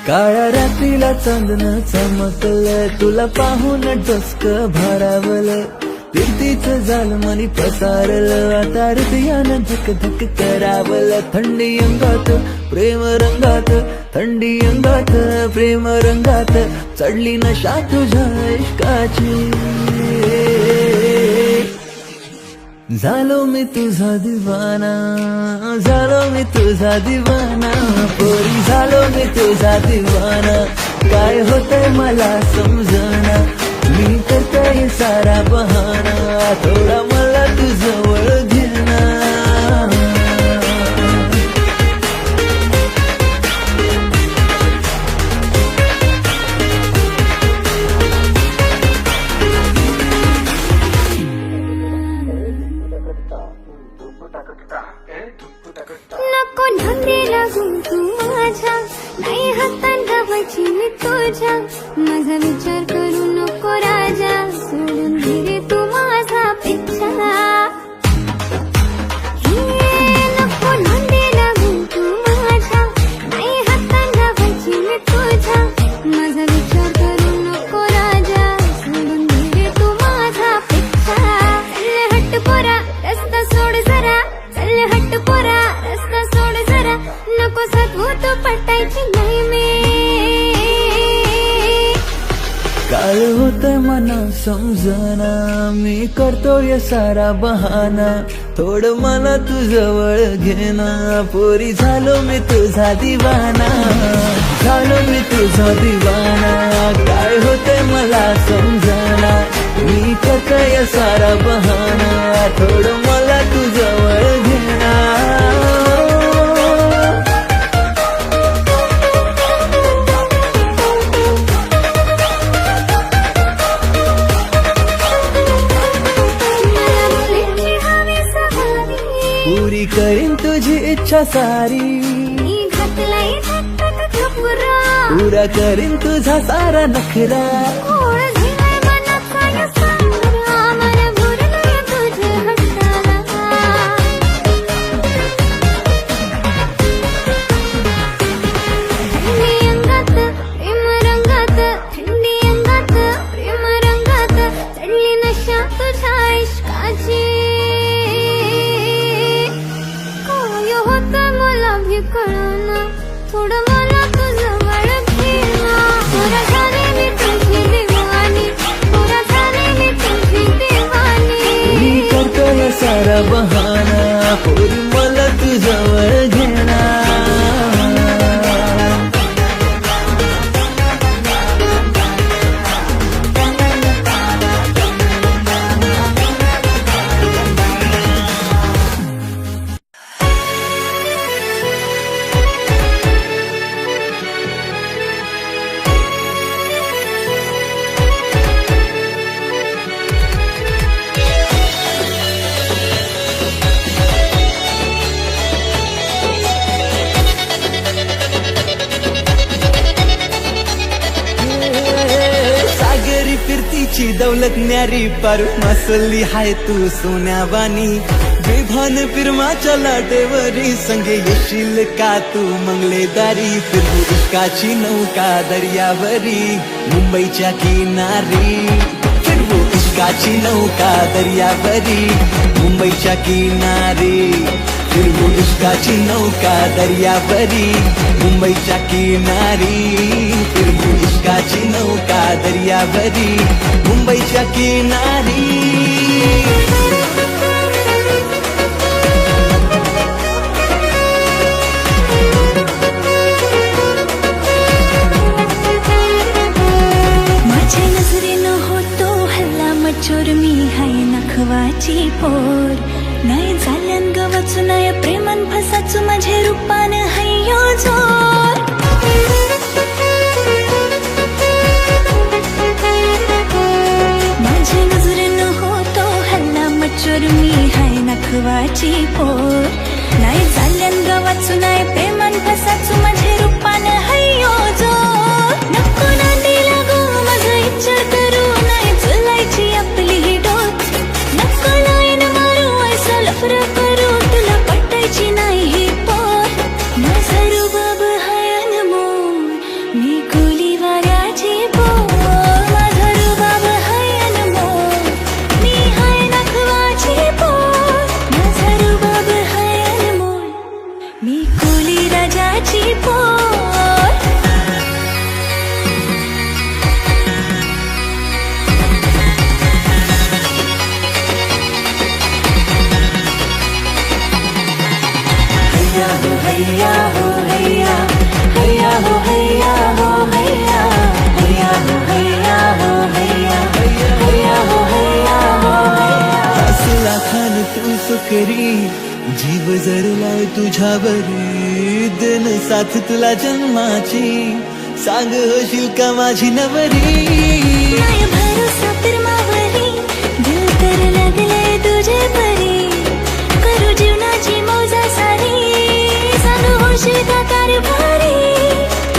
काळ्या रात्रीला चांदणं चमकलं, तुला पाहून डोसक भारावलं. प्रीतीचं जाल मनी पसारलं, आता हृदयानं धक धक करावलं. थंडी अंगात प्रेम रंगात, थंडी अंगात प्रेम रंगात, चढली नशा तुझ्या इश्काची. झालो मी तुझा दिवाना, झालो मी तुझा दिवाना, पोरी झालो मी तुझा दिवाना. काय होतंय मला समजना, मी करतोय सारा बहाना, थोडा मला तुझ्याजवळ घेना. नको नांदी लागू तू माझ्या, नाही हातात धावायची मी तुझ्या. माझा विचार करू नको राजा, सोडून घे तू माझा पिच्छा. नको नांदी लागू तू माझ्या, नाही हातात धावायची मी तुझ्या. माझा विचार करू नको राजा, सोडून घे तू माझा पिच्छा. चल हट पोरा रस्ता सोड जरा, चल हट पोरा रस्ता सोड जरा, नको सगू तू पटायची नाही मी. काय होतंय मना समजना, मी करतोय सारा बहाना, थोडं मला तुझ्याजवळ घेना. पोरी झालो मी तुझा दिवाना, झालो मी तुझा दिवाना. काय होतंय मला समजना, मी करतोय सारा बहाना, थोडं मला तुझ्याजवळ घेना. पुरी करीन तुझी इच्छा सारी, मी घातलाय धक्का खपुरा, पुरा करीन तुझा सारा नखरा. ओळ झिलाय मनाचा या सारा, मन भरलंय तुझे हट्टाला. थंडी अंगात प्रेम रंगात, थंडी अंगात प्रेम रंगात, चढली नशा तुझ्या इश्काची. काय होतं मला भी कळना, थोडं मला तुझ्याजवळ घेना. पोरा झाले मी तुझी दिवानी, पोरा झाले मी तुझी दिवानी. मी करतोय सारा बहाना, पोरी मला तुझ्याजवळ घेना. फिरतीची दौलत न्यारी पारू मासली हाय तू सोन्यावानी. बेभान फिरमाच्या लाटेवरी संगे येशील का तू मंगलेदारी. फिरवू इश्काची नौका दर्यावरी मुंबईच्या किनारी. फिरवू इश्काची नौका दर्यावरी मुंबईच्या किनारी. फिरवू इश्काची नौका दर्यावरी मुंबईच्या किनारी. फिरवू इश्काची नौका दर्यावरी मुंबईच्या किनारी. माझ्या नजरेनं होतो हल्ला मचोर, मी हाय नखवाची पोर. नाही झाल्यान गवाचू नाही प्रेमान फसाचू, माझ्या रूपान हय्यो जोर. माझ्या नजरेनं होतो हल्ला मचोर, मी हाय नखवाची पोर. नाही झाल्यान गवाचू नाही प्रेमान फसाचू, माझ्या रूपान हय्यो जोर. नको नांदी लागू माझा विचार करू, नाही चलायची आपली ही डोर. नको लाईन मारू ऐसा लफरा करू, तुला पटायची नाही ही पोर. माझा रुबाब हाय अनमोल. हैया हो हैया, हैया हो हैया हो हैया, हैया हो हैया हो हैया, हैया हो हैया हो हैया. असला खान तू सुकरी जीव जरलाय तुझ्यावरी दिन साथ तुला जन्माची सांग होशील का माझी नवरी. नाही भरोसा फिरमावरी दिल तर लागले तुझे परी करू जीवनाची मौजा सारी सांग होशील का कारभारी.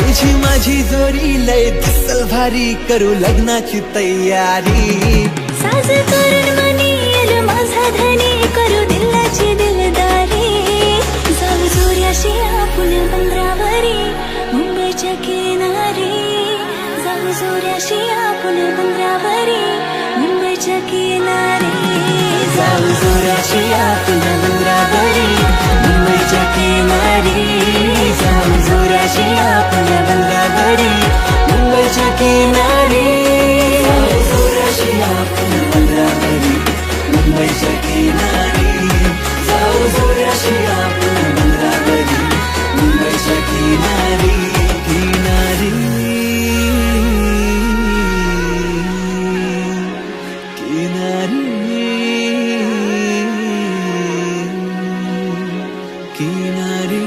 तुझी माझी जोडी लय दिसल भारी करू लग्नाची तयारी. साज करून मनी येल माझा धनी करू दिलाची दिलदारी. जाऊ सूर्याशी आपण बंदरावरी मुंबईच्या किनारी. जाऊ सूर्याशी आपण बंदरावरी मुंबईच्या किनारी. जाऊ सूर्याशी आपण बंदरावरी मुंबईच्या किनारी. जाऊ सूर्याशी आपण बंदरावरी मुंबईच्या किनारी. जाऊ सूर्याशी आपण बंदरावरी मुंबईच्या किनारी. जाऊ सूर्याशी आपण बंदरावरी मुंबईच्या किनारी. किनारी किनारी किनारी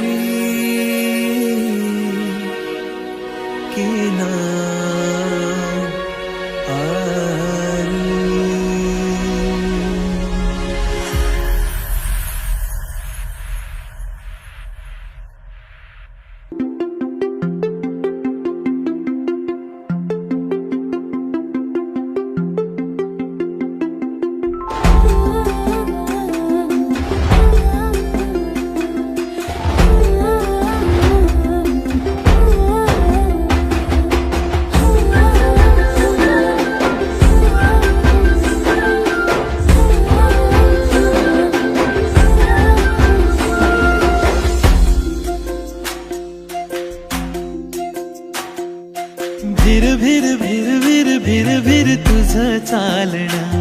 भिर भिर भिर भिर भिर भिर तुझं चालणं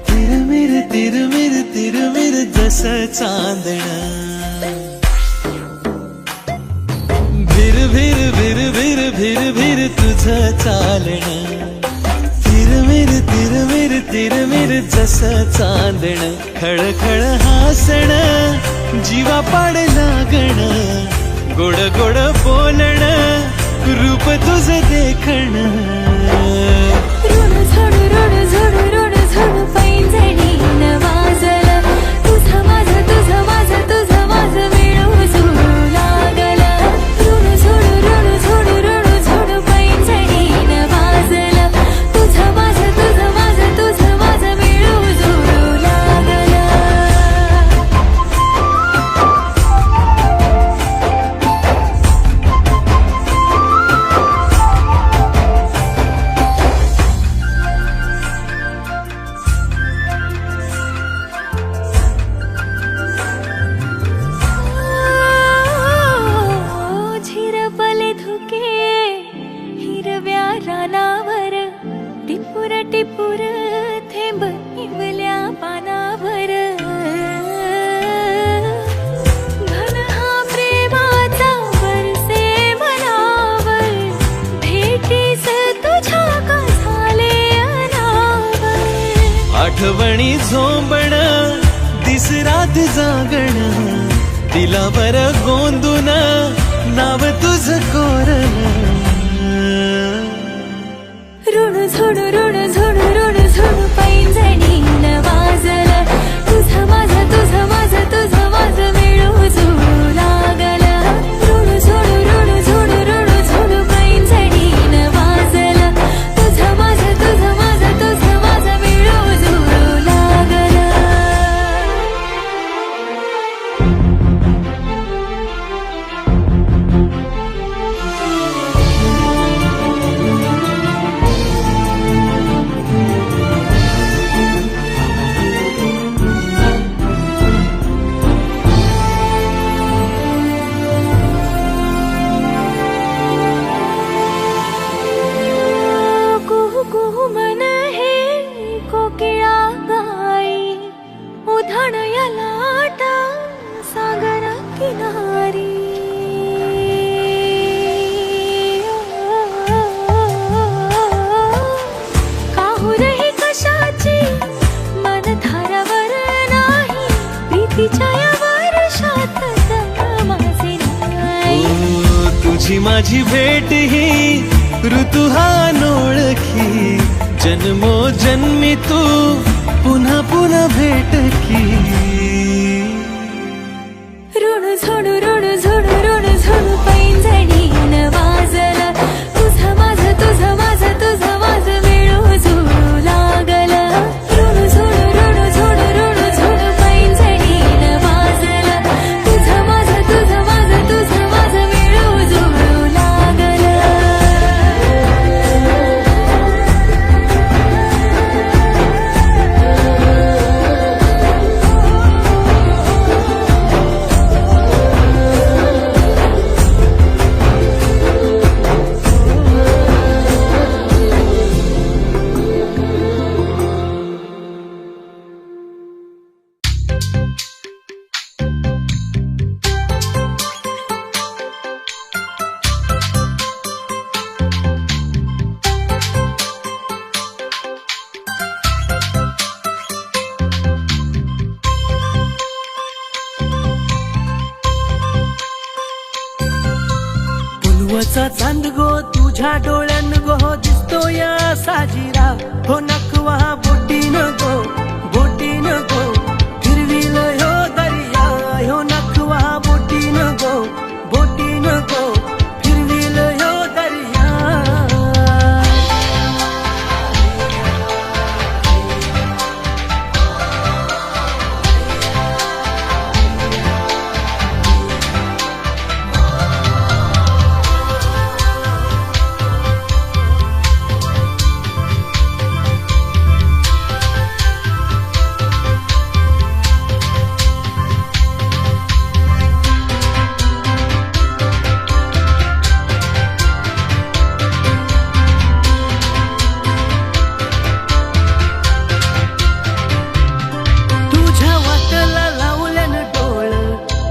तिरमिर तिरमिर तिरमिर जसं चांदणं. भिर भिर भिर भिर भिर भिर तुझं चालणं तिरमिर तिरमिर तिरमिर जसं चांदणं. खळखळ हासणं जीवा पाड लागणं गोड गोड बोलणं रूप तुझं देखणं. ऋण झोड पैंजणी नवाजलं तुझं माझं तुझं माझं तुझं माझं मिळू जुळू लागलं. ऋण झोड पैंजणी नवाजलं तुझं माझं तुझं माझं तुझं माझं मिळू जुळू लागलं. झिरपले धुके हिरव्या रानावर टिपूर टिपूर थेंब निवल्या पानावर. घन हा प्रेमाचा वरसे मनावर भेटीस तुझ्या का झाले अनावर. आठवणी झोंबण दिस रात जागण दिलावर गोंदून नाव तुझं कोरलं. ऋण झोड पैंजणी नवाजलं तुझं माझं तुझं माझं तुझं माझं मिळू जुळू लागलं. ऋण झोड पैंजणी नवाजलं तुझं माझं तुझं माझं तुझं माझं मिळू जुळू लागलं. माझी भेट ही ऋतू हा नोळखी जन्मो जन्मी तू पुन्हा पुन्हा भेट की ऋण झोड पैंजणी न वाजला तुझं माझ वेळ जुळू लागला ऋण झोड पैंजणी न वाजला तुझं माझ वेळ जुळू लागला पूर्वचा चांद गो तुझ्या डोळ्यान गो दिसतो या साजिरा हो नकवा बोटीन गो फिरविल हो दर्या हो नकवा बोटीन गो फिरविल हो दर्या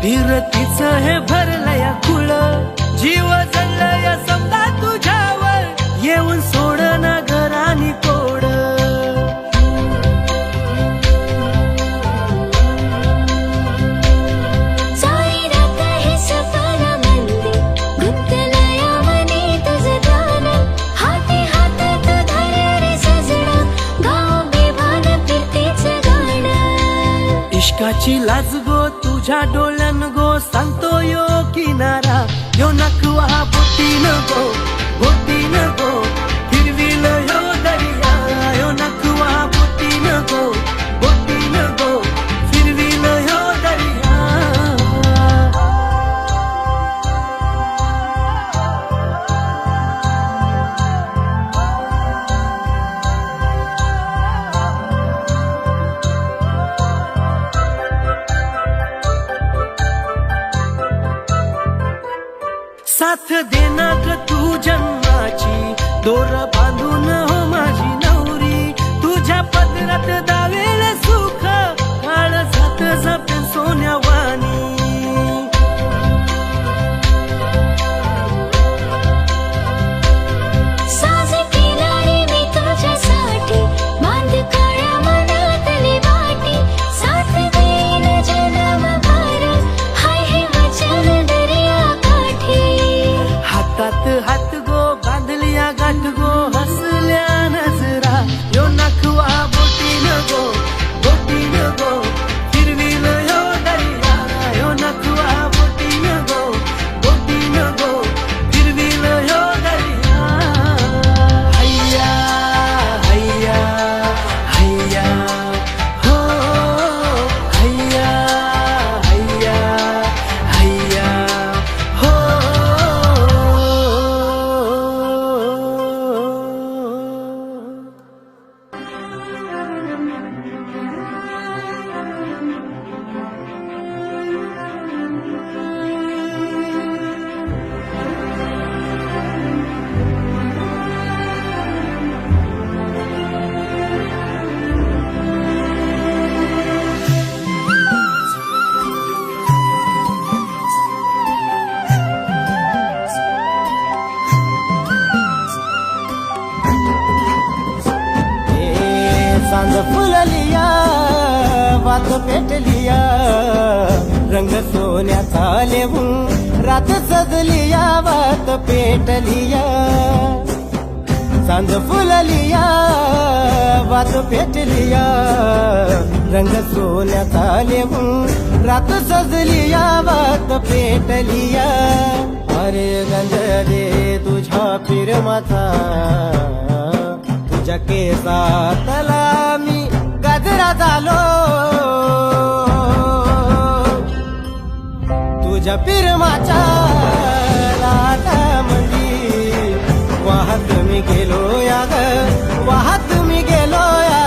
फिरतीच हे भरलया कुळ जीव जळलया समजा तुझ्यावर येऊन सोड ना घरानी कोड जाहिरात हे सपनामध्ये गुंतलया मनी तुझं ध्यान हाती हातात धर रे सजना गाव बेभान फिरतेच गाणं इश्काची लाज गो तुझ्या डोळ्यान गो सांगतो यो किनारा यो नकवा बोटीन गो फिरविल यो दर्या यो नकवा बोटीन गो फिरविल यो दर्या साथ देना ग तू जन्माची दोर बांधून हो माझी नवरी तुझ्या पदरात दावेल सुख काळ जात जपे सोन्यावानी साज केला रे मी तुझ्यासाठी बांध काळ्या मनातली वाटी साथ देईन जन्मभर हाय हे वचन दर्या काठी हातात हात गो बांधलिया गाठ गो हसल्या नजरा यो नखवा बोटीन गो फिरविल यो दर्या यो नखवा बोटीन गो फिरविल यो दर्या हैया हैया हैया हो हैया हैया हैया हो चांद फुललिया वात पेटलिया रंग सोन्याचा लेवून रात सजलिया वात पेटलिया सांज फुललिया वात पेटलिया रंग सोन्याचा लेवून रात सजलिया वात पेटलिया अरे गंध दे तुझ्या फिरमाचा तुझ्या केसातला मी गजरा झालो तुझ्या फिरमाच्या लाटामंदी वाहत मी गेलो या ग वाहत मी गेलो या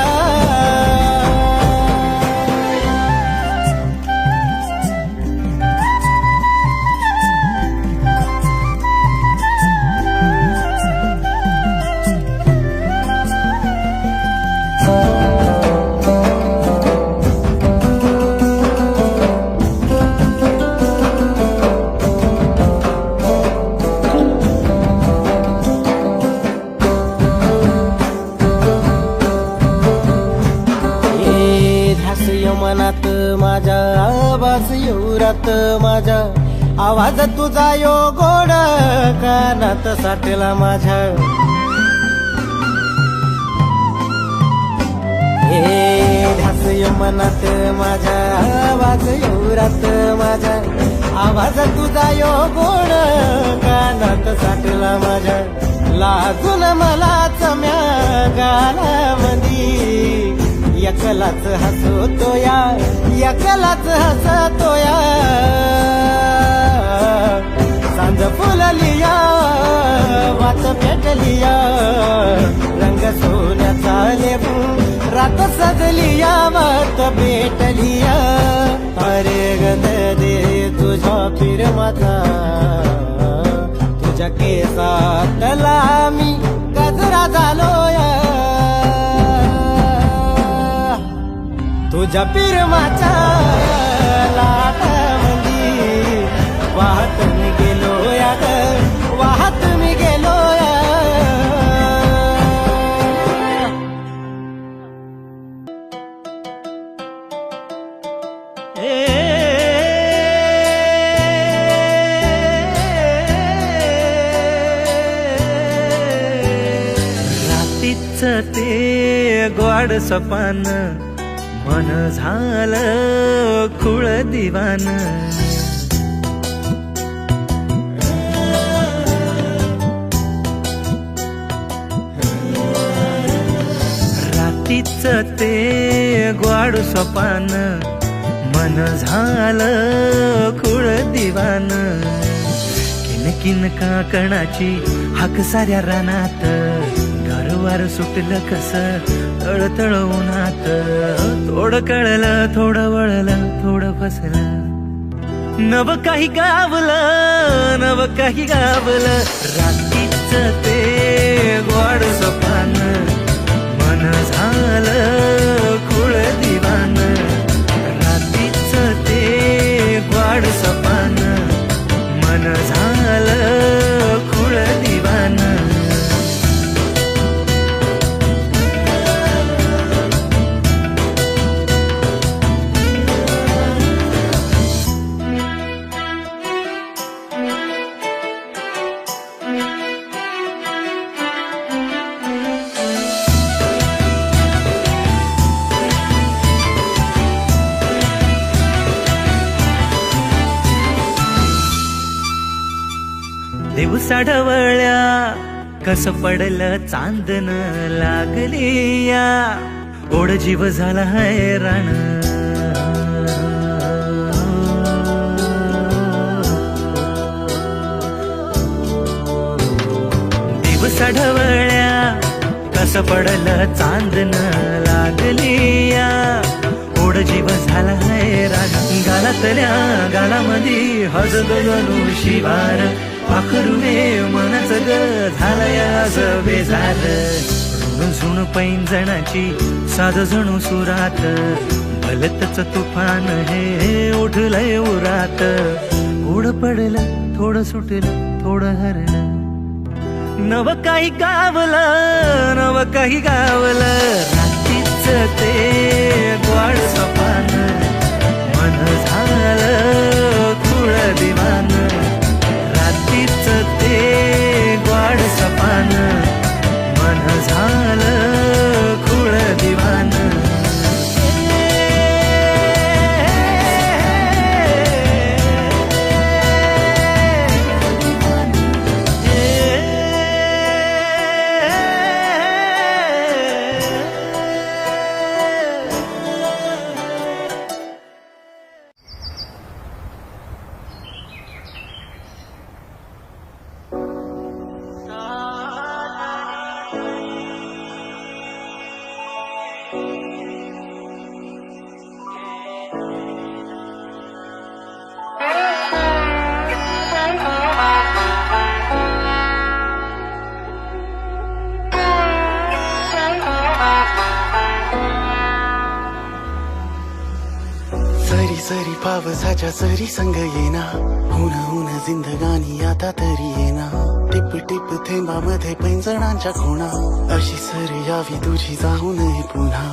मनात माझ्या आवाज येऊरात माझ्या आवाज तुझा यो गोड कानात साठला माझ्या हे ध्यास मनात माझ्या आवाज येऊरात माझ्या आवाज तुझा यो गोड कानात साठला माझ्या लागून मला चम्या गालामंदी एकलाच हसतो या एकलाच हसतो या सांज फुललिया वात पेटलिया रंग सोन्याचा लेवून रात सजलिया वात पेटलिया अरे गंध दे तुझ्या फिरमाचा तुझ्या केसातला मी गजरा झालो या तुझ्या फिरमाच्या लाटामंदी वाहत मी गेलो या ग वाहत मी गेलो या रात्रीच ते गोड सपान मन झालं खुळ दिवान रात्रीच ते ग्वाड स्वपान मन झालं खुळ दिवान किनकिन काकणाची हाक साऱ्या रानात घरवार सुटलं कस तळतळ उन्हात थोडं कळलं थोडं वळलं थोडं फसलं नव काही गावलं नव काही गावलं रात्रीच ते गोड सपान मन झालं खुळ दिवान रात्रीच ते गोड सपान मन झालं खुळ दिवान दिवसा ढवळ्या कस पडलं चांदन लागली या ओढ जीव झाला हैराण दिवसा ढवळ्या कस पडलं चांदन लागली या ओढ जीव झाला हैराण गालातल्या गालामधी हजग गणू शिवार पाखरुने मनच ग झालंय बेजार ऋण सुण पैंजणाची साध जणू सुरात भलतच तुफान हे उठलंय उरात थोडं पडलं थोडं सुटलं थोडं हरलं नव काही गावलं नव काही गावलं रात्रीच ते ग्वाड सपान सरी पावसाच्या सरी संग येना, हुन हुन जिंदगानी आता तरी येना. टिप टिप थेंबामध्ये पैंजणांच्या खुणा, अशी सरी यावी तुझी जाऊ नये पुन्हा.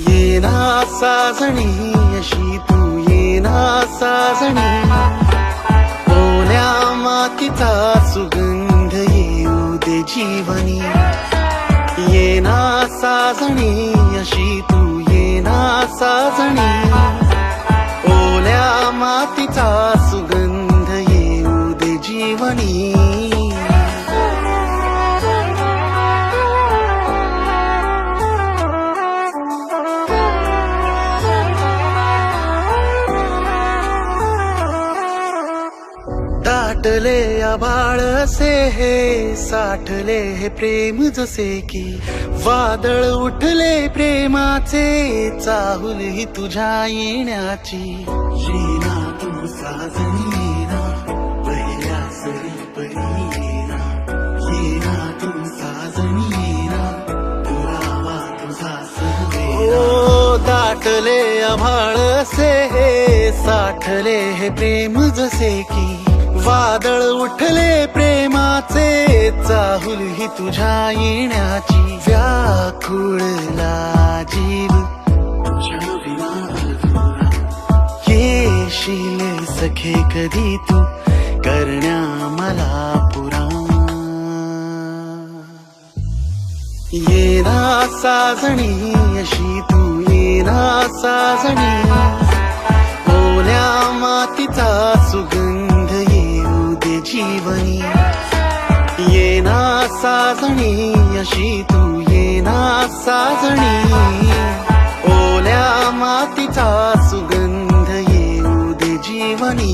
येना साजणी अशी तू येना साजणी, ओल्या मातीचा सुगंध येऊ दे जीवनी. येना साजणी अशी तू येना साजणी, ओल्या मातीचा सुगंध येऊ दे जीवनी. दाटले आभाळ असे हे, साठले हे प्रेम जसे की वादळ उठले प्रेमाचे, चाहुल ही तुझ्या येण्याची. येना तू साजणी येना, पहिल्या सरी परी येना. येना तू साजणी येना, पुरावा तुझा सहवेना. ओ दाटले आभाळ असे हे, साठले हे प्रेम जसे की वादळ उठले प्रेमाचे, चाहुल ही तुझ्या येण्याची. व्याकुळला जीव तुझ्या विना अधुरा, येशील सखे कधी तू करण्या मला पुरा. येना साजणी अशी तू येना साजणी, ओल्या मातीचा सुगंध येऊ दे जीवनी. येना साजणी अशी तू येना साजणी, ओल्या मातीचा सुगंध येऊ दे जीवनी.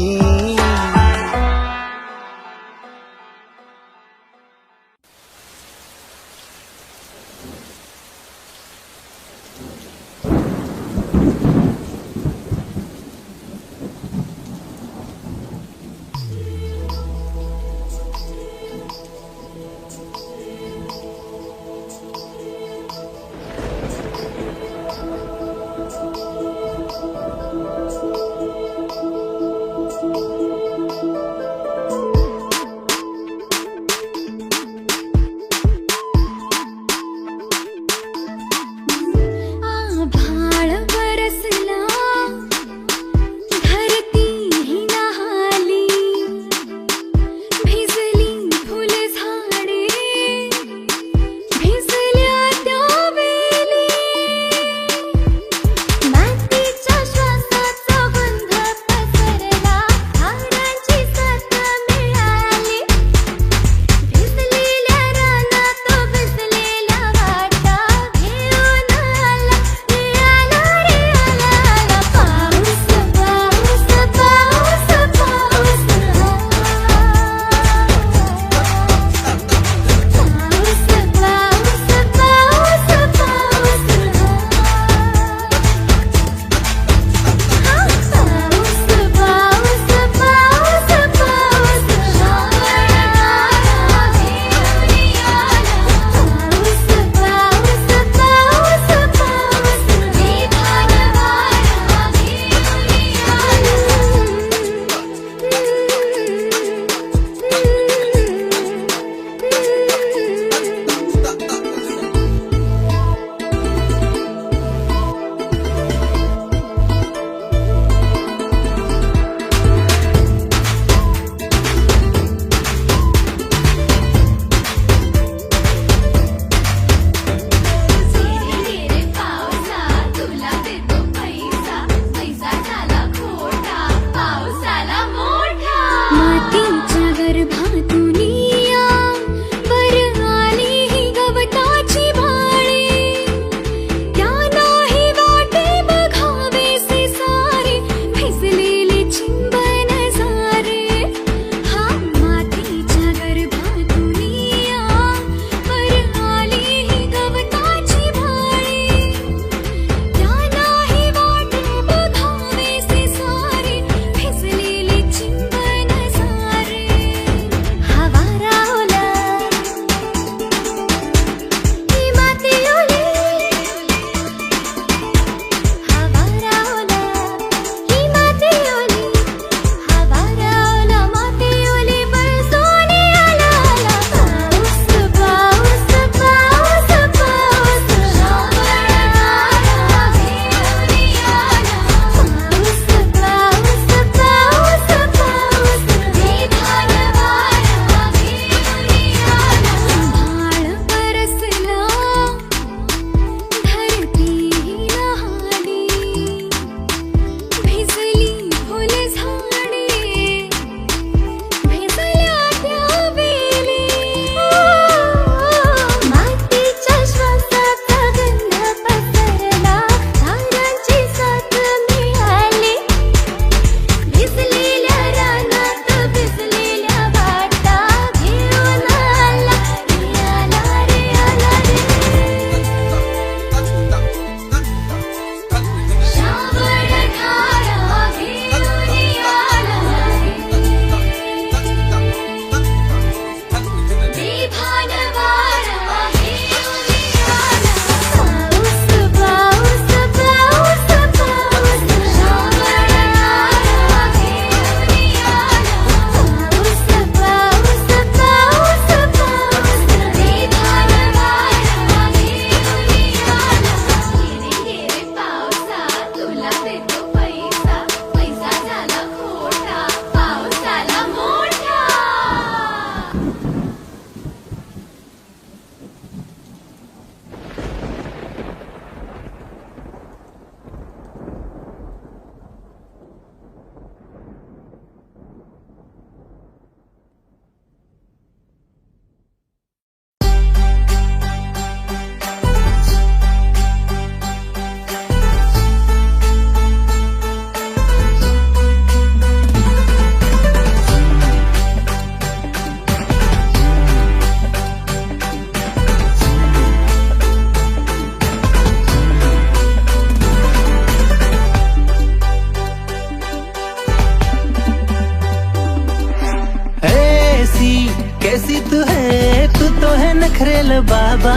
बाबा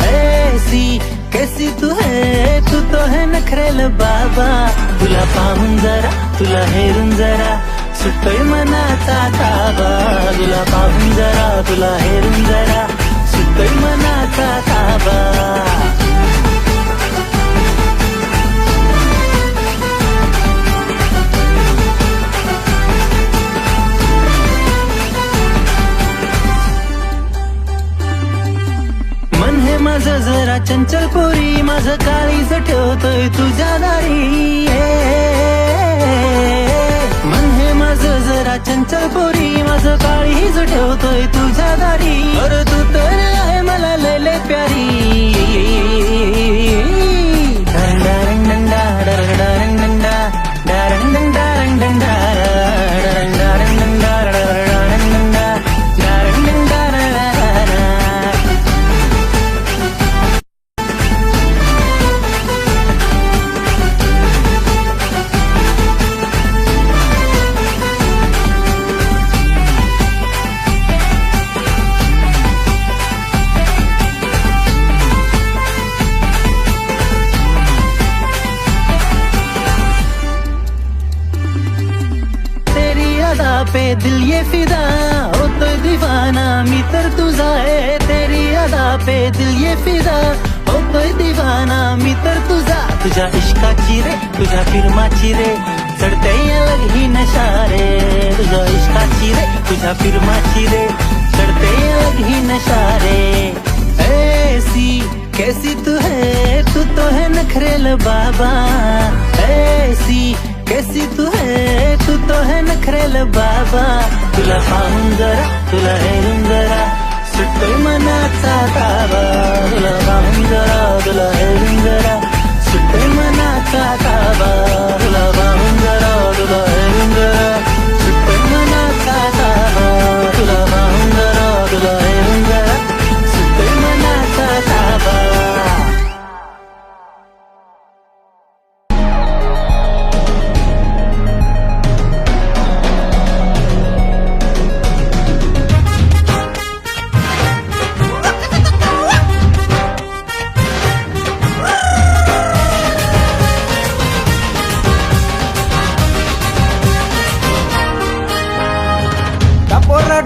ऐसी कैसी तू है तू तो है नखरेल बाबा तुला पाहून जरा तुला हेरून जरा सुटतोय मनाचा ताबा तुला पाहून जरा तुला हेरून जरा सुटतोय मनाचा ताबा माझं जरा चंचल पोरी माझं काळीज ठेवतोय तुझ्या दारी मन हे माझं जरा चंचल पोरी माझं काळीज ठेवतोय तुझ्या दारी अरे तू तर आहे मला लय प्यारी डरंडा डरंडा डरंडा डरंडा पे दिल ये फिदा होतोय दीवाना मी तर तुझा आहे तेरी अदा पे दिल ये फिदा होतोय दीवाना मी तर तुझा तुझ्या इश्काची रे तुझ्या फिरमाची रे चढते अलग ही नशा रे तुझ्या इश्काची रे तुझ्या फिरमाची रे चढते अलग ही नशा रे ऐसी कैसी तू है तू तो है नखरेल बाबा ऐसी कैसी तू है तू तो है नखरेल बाबा तुला पाहून जरा तुला हेरून जरा सुटतोय मनाचा ताबा तुला पाहून जरा तुला हेरून जरा सुटतोय मनाचा ताबा तुला पाहून जरा तुला हेरून जरा सुटतोय मनाचा ताबा तुला पाहून जरा तुला हेरून जरा सुटतोय मनाचा ताबा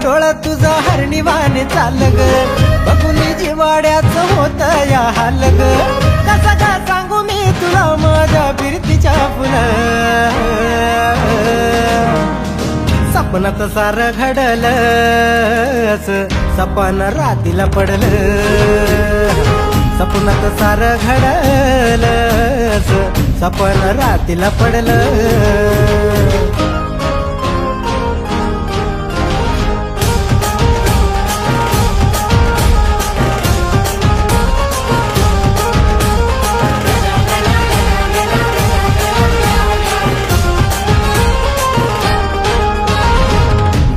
डोळा तुझा हरणीवाने चाल ग बघून जिवाड्याच होत या हाल ग कसा का सांगू मी तुला माझ्या फिरतीच्या फुलं सपनात सार घडल सपन रातीला पडल सपनात सार घडल सपन रातीला पडल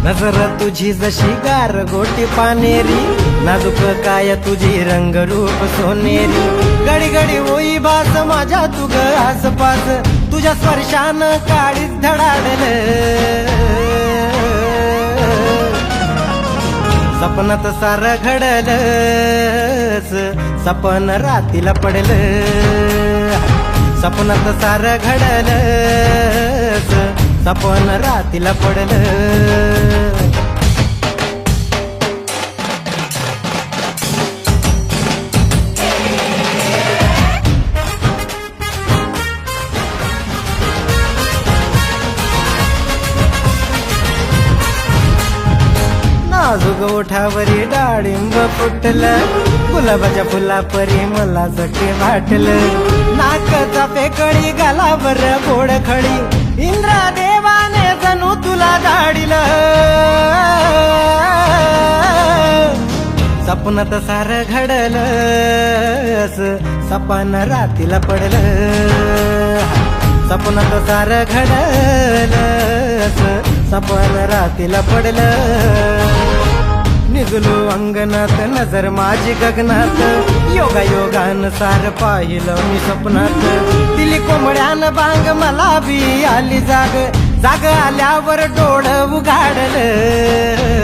नजर तुझी जशी गार गोटी पानेरी नाजूक काय तुझी रंगरूप सोनेरी गडी गडी होई भास माझ्या तुग आसपास तुझ्या स्पर्शान काळीच धडाडल सपनात सार घडल सपन रातीला पडल सपनात सार घडल सपन रातीला पडल नाजूक ओठावरी डाळिंब फुटलं गुलाबाच्या फुलापरी मला सखे वाटलं नाकाचा पेकळी गालावर गोड खडी इंद्रा देवाने जणू तुला धाडिल सपनात सार घडल सपन रातीला पडल सपनात सार घडल सपन रातीला पडल निघलो अंगणात नजर माझी गगनात योगा योगानुसार पाहिलं मी स्वप्नात दिली कोंबड्यान बांग मला बी आली जाग जाग आल्यावर डोळं उघाडलं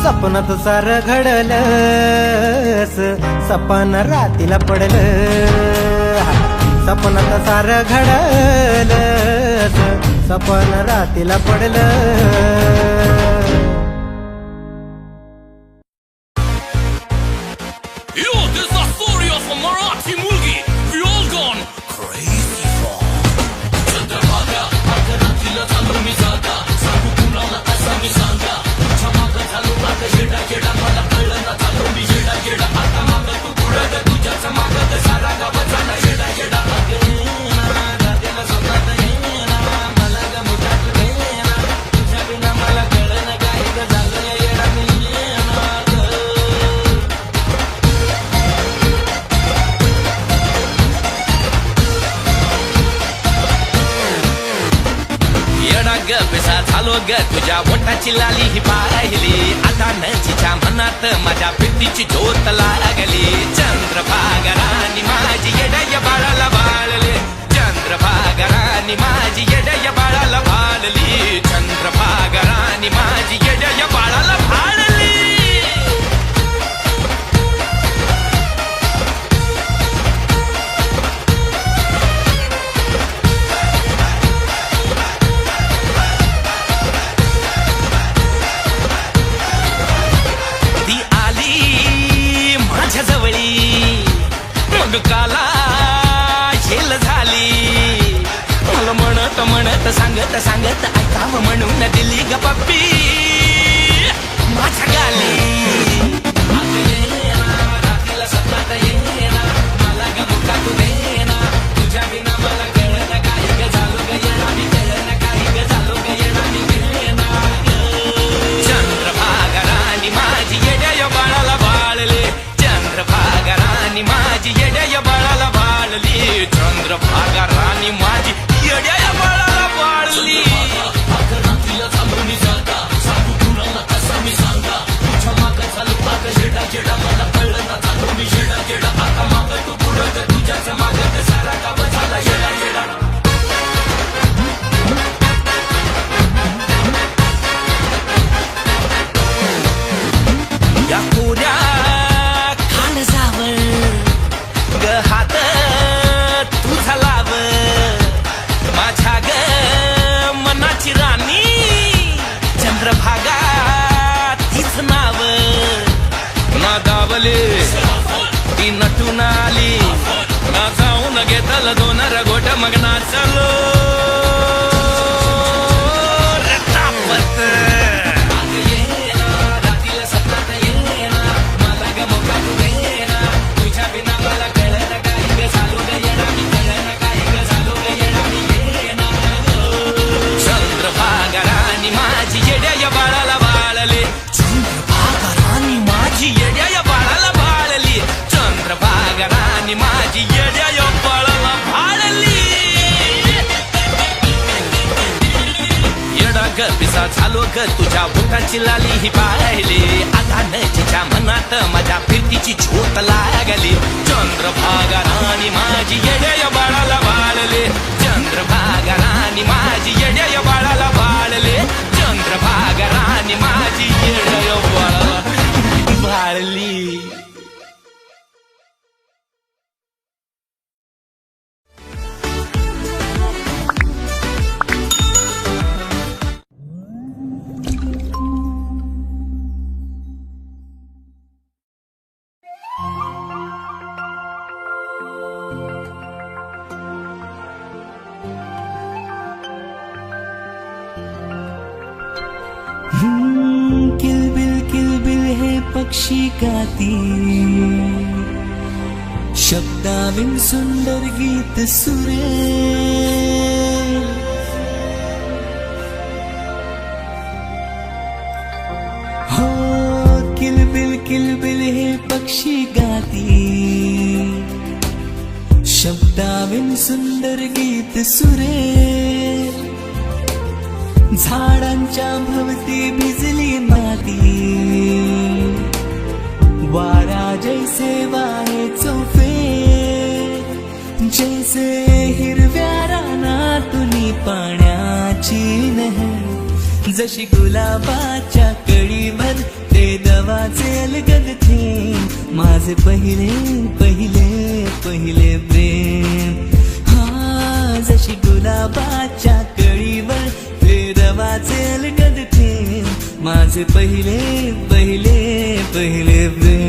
सपनात सार घडलंस सपन रातीला पडलं सपनात सार घडलंस सपन रातीला पडलं Yo, this is the story of a Marathi मुलगी. We all gone crazy for. Chandrabhaga, आकारातीला चालू मी जागा. सांगू कुणाला कसा मी सांगा. तुझ्या मागं चालू मागं येडा येडा मला कळलं ना चालू मी येडा येडा. आता मागं तू पुढं ग तुझ्याच मागं ग सारा गाव झाला येडा येडा. रात्रीला स्वप्नात येणा मला ग मुठात घेणा. तुझ्या बिना मला कळलं ना काय ग झालं या येडा मी येणा ग. येडा ग पिसा झालो ग तुझ्या बोटाची लाली ही पाहिली आता नजीच्या मनात माझ्या प्रीतीची ज्योत लागली. चंद्रभागारानी माझी येड्या बाळाला बाळले. चंद्रभागारानी माझी येड्या बाळाला बाळली. चंद्रभागारानी माझी येड्या बाळाला बाळली. ती आली माझ्या जवळी मग काला झेल झाली. मला म्हणत म्हणत सांगत सांगत ऐकावं म्हणून दिली ग पप्पी माझ्या गाली. आता येणा, रात्रीला सपनात येणा, मला ग मुका तू देना. तुझ्या बिना मला कळलं काही ग झालो ग येणा मी कळलं काही ग झालो ग येणा मी घेणा ग. चंद्रभागारानी माझी येड्या बाळाला बाळले. चंद्रभागारानी माझी येड्या बाळाला बाळली. चंद्रभागारानी माझी येड्या बाळाला बाळली. रात्रीला चालू मी जागा. सांगू कुणाला कसा मी सांगा. तुझ्या मागं चालू मागं येडा येडा मला कळलं ना चालू मी येडा येडा. आता मागं तू पुढं ग तुझ्याच मागं ग सारा गाव झाला येडा येडा. या कोऱ्या काळजावर ग हात तुझा लाव. माझ्या ग मनाची राणी चंद्रभागा तीच नाव. ना दावले ती नटून आली ना जाऊन घेतलं दोन रगोट मग नाचलो रे तापत. रात्रीला सपनात येणा मला ग मोका तू देना. तुझ्या बिना मला कळलं काही ग झालो ग येणा मी कळलं काही ग झालो ग येणा मी येणा ग. चंद्रभागारानी माझी येड्या बाळाला बाळले. चंद्रभागारानी माझी येड्या बाळाला बाळली. चंद्रभागारानी माझी येड्या बाळाला बाळली. येडा ग पिसा झालो ग तुझ्या बोटाची लाली ही पाहिली आता नजीच्या मनात माझ्या फिरतीची झोत लागली. चंद्रभागारानी माझी येड्या बाळाला बाळले. चंद्रभागारानी माझी येड्या बाळाला बाळले. चंद्रभागारानी माझी येड्या बाळाला बाळली. किलबिल हे पक्षी गाती शब्दाविन सुंदर गीत सुरे. हो किलबिल हे पक्षी गाती शब्दाविन सुंदर गीत सुरे. झाडांच्या भवती भिजली माती वारा जैसे वाहे चोफे. जैसे हिरव्या रानातुनी पाण्याची नहर जशी गुलाबाच्या कळीवर ते दवाचे अलगद थेंब माझे पहिले पहिले पहिले प्रेम. हा जशी गुलाबाच्या कळीवर ते दवाचे अलगद थेंब माझे पहिले पहिले पहिले प्रेम.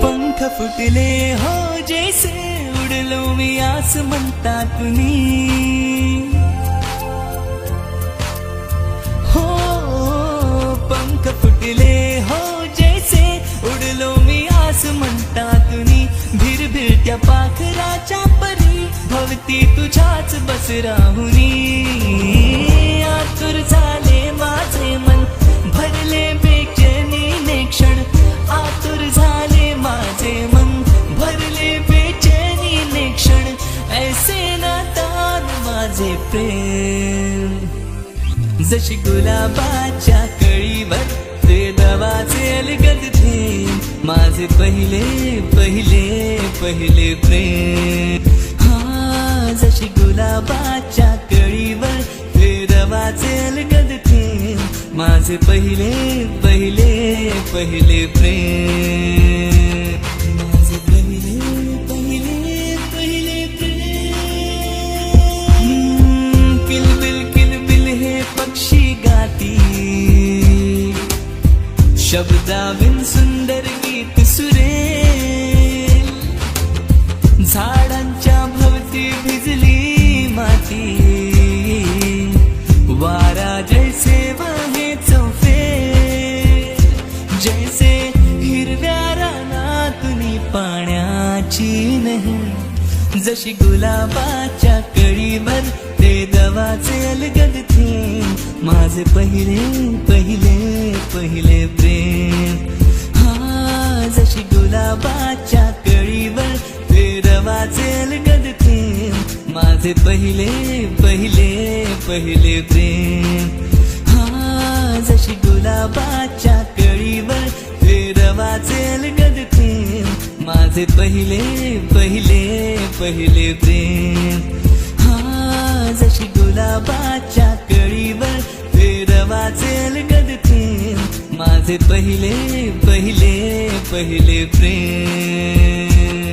पंख फुटले हो जैसे उडलो मी आस म्हणता तुम्ही. हो पंख फुटले हो जैसे उडलो मी आस म्हणता तुम्ही. भिरभिरत्या पाखराच्या परी भवती तुझ्याच बस राहुनी. आतुर झाले माझे मन भरले बेचैनीने क्षण. आतुर झाले माझे मन भरले बेचैनीने क्षण. ऐसे नादान माझे प्रेम जशी गुलाबाच्या कळीवर ते दवाचे अलगद थेंब माझे पहिले पहिले पहिले प्रेम. हा जशी गुलाबाच्या कळीवर ते दवाचे अलगद थेंब माझे पहिले पहिले पहिले प्रेम. माझे पहिले पहिले पहिले प्रेम. किलबिल किलबिल हे पक्षी गाती शब्दाविन सुंदर गीत सुरेल. झाडांच्या भवती भिजली माती वारा जैसे वाहे चौफे. जैसे हिरव्या रानातून पाण्याची नही जशी गुलाबाच्या कळीवर ते दवाचे अलगद थेंब माझे पहिले पहिले पहिले प्रेम. हा जशी गुलाबाच्या कळीवर ते दवाचे अलगद थेंब माझे पहिले पहिले पहिले प्रेम. हा जशी गुलाबाच्या कळीवर ते दवाचे अलगद थेंब माझे पहिले पहिले पहिले प्रेम. हा जशी गुलाबाच्या कळीवर ते दवाचे अलगद थेंब माझे पहिले पहिले पहिले प्रेम.